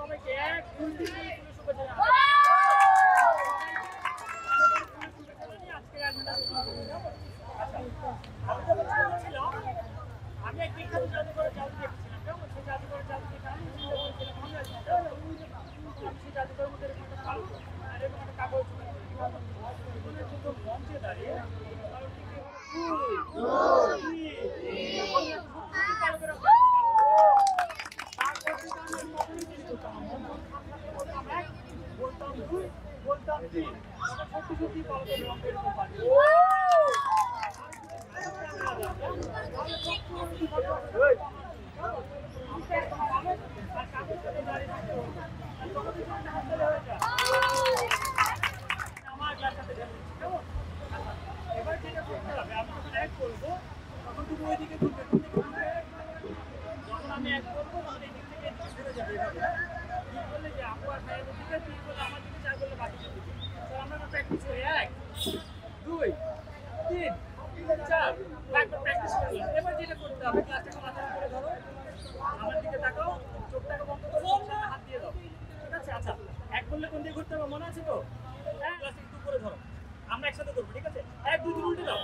সবাইকে এক দুই তিন বলে শুভেচ্ছা জানাই। আমি এক বিখ্যাত জাদুঘরে জাদু দেখছিলাম, কেমন সেই জাদুঘরে জাদু দেখে আমি সেই জাদুঘরের মধ্যে এরকম একটা কালো আর এরকম একটা কাগজ মঞ্চে দাঁড়িয়ে বলতাম সত্যি সত্যি পালকের রঙ এরকম পানি এবার যেটা করতে হবে, আমি যখন এক করবো তখন তুমি ওইদিকে ঘুরবে, যখন আমি এক করবো তখন এই দিক থেকে ঘুরে যাবে। তুই বললে যে আপু আর ভাইয়ের দিকে, তুই বলে আমার দিকে, চার বললে বাকি দিকে। আমরা প্র্যাকটিস করি, এক দুই তিন চার, একবার প্র্যাকটিস করলাম। এবার যেটা করতে হবে, ক্লাসটাকে মাথার উপরে ধরো, আমার দিকে তাকাও, চোখটাকে বন্ধ করো, হাত দিয়ে দাও, ঠিক আছে? আচ্ছা, এক বললে কোন দিকে ঘুরতে হবে মনে আছে তো? হ্যাঁ, ক্লাসে একটু করে ধরো, আমরা একসাথে করবো, ঠিক আছে? এক দুই তিন উল্টে দাও।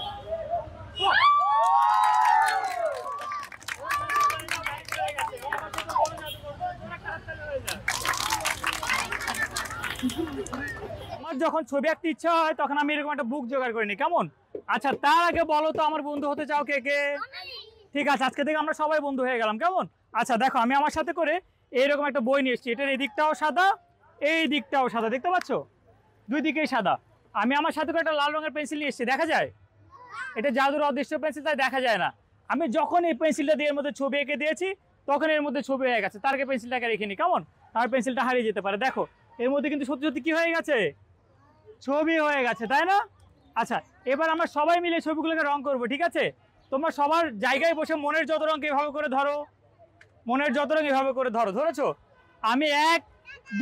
আমার যখন ছবি আঁকতে ইচ্ছা হয় তখন আমি এরকম একটা বুক জোগাড় করে নিই, কেমন? আচ্ছা, তার আগে বলো তো আমার বন্ধু হতে চাও কে কে? ঠিক আছে, আজকে থেকে আমরা সবাই বন্ধু হয়ে গেলাম, কেমন? আচ্ছা দেখো, আমি আমার সাথে করে এইরকম একটা বই নিয়ে এসেছি। এটার এই দিকটাও সাদা, এই দিকটাও সাদা, দেখতে পাচ্ছ? দুই দিকেই সাদা। আমি আমার সাথে করে একটা লাল রঙের পেন্সিল নিয়ে এসেছি, দেখা যায়? এটা জাদুর অদৃশ্য পেন্সিল, তাই দেখা যায় না। আমি যখন এই পেন্সিলটা দিয়ে এর মধ্যে ছবি এঁকে দিয়েছি তখন এর মধ্যে ছবি হয়ে গেছে। তার আগে পেন্সিলটাকে রেখে নি, কেমন? আমার পেন্সিলটা হারিয়ে যেতে পারে। দেখো, এর মধ্যে কিন্তু সত্যি সত্যি কি হয়ে গেছে, ছবি হয়ে গেছে, তাই না? আচ্ছা, এবার আমরা সবাই মিলে ছবিগুলোকে রং করবো, ঠিক আছে? তোমরা সবার জায়গায় বসে মনের যত রঙ এভাবে করে ধরো, মনের যত রঙ এভাবে করে ধরো। ধরেছো? আমি এক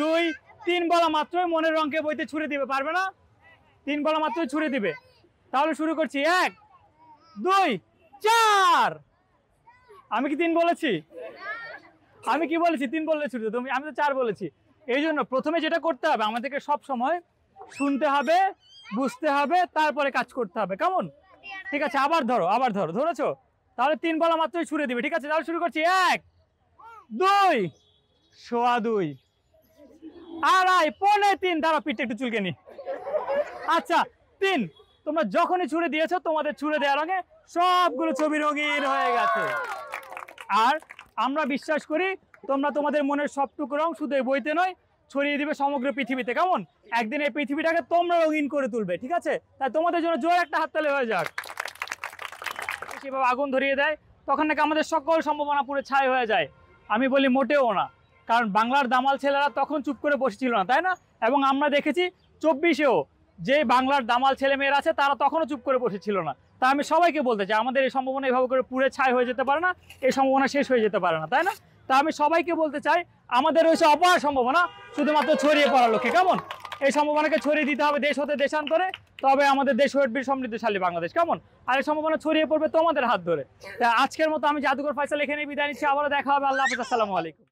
দুই তিন বলা মাত্রই মনের রঙকে বইতে ছুড়ে দিবে, পারবে না? তিন বলা মাত্রই ছুড়ে দিবে। তাহলে শুরু করছি, এক দুই চার। আমি কি তিন বলেছি? আমি কি বলেছি? তিন বললে ছুটে, তুমি, আমি তো চার বলেছি। এই জন্য প্রথমে যেটা করতে হবে, আমাদেরকে সব সময় শুনতে হবে, বুঝতে হবে, তারপরে কাজ করতে হবে, কেমন? ঠিক আছে, আবার ধরো, আবার ধরো। ধরেছো? তাহলে তিন বলা মাত্রই ছুড়ে দিবে, ঠিক আছে? তাহলে শুরু করছি, এক দুই সোয়া দুই আড়াই পৌনে তিন। দাঁড়া, পিঠটা একটু চুলকে নি। আচ্ছা, তিন। তোমরা যখনই ছুড়ে দিয়েছো তোমাদের ছুড়ে দেওয়ার রঙে সবগুলো ছবি রঙিন হয়ে গেছে। আর আমরা বিশ্বাস করি তোমরা তোমাদের মনের সবটুকু রং শুধু এই বইতে নয়, ছড়িয়ে দিবে সমগ্র পৃথিবীতে, কেমন? একদিন এই পৃথিবীটাকে তোমরা রঙিন করে তুলবে, ঠিক আছে? তাই তোমাদের জন্য জোর একটা হাততালি হয়ে যাক। সেভাবে আগুন ধরিয়ে দেয় তখন নাকি আমাদের সকল সম্ভাবনা পুরো ছাই হয়ে যায়। আমি বলি মোটেও না, কারণ বাংলার দামাল ছেলেরা তখন চুপ করে বসেছিল না, তাই না? এবং আমরা দেখেছি 24-এও যে বাংলার দামাল ছেলে মেয়েরা আছে তারা তখনও চুপ করে বসেছিল না। তা আমি সবাইকে বলতে চাই, আমাদের এই সম্ভাবনা এভাবে করে পুড়ে ছাই হয়ে যেতে পারে না, এই সম্ভাবনা শেষ হয়ে যেতে পারে না, তাই না? তা আমি সবাইকে বলতে চাই, আমাদের রয়েছে অপার সম্ভাবনা, শুধুমাত্র ছড়িয়ে পড়ার লক্ষ্যে, কেমন? এই সম্ভাবনাকে ছড়িয়ে দিতে হবে দেশ হতে দেশান্তরে, তবে আমাদের দেশ হয়ে উঠবে সমৃদ্ধশালী বাংলাদেশ, কেমন? আর এই সম্ভাবনা ছড়িয়ে পড়বে তোমাদের হাত ধরে। তা আজকের মতো আমি জাদুঘর ফয়সাল এখানে বিদায় নিচ্ছি। আবারও দেখা হবে। আল্লাহ হাফেজ, আসসালামু আলাইকুম।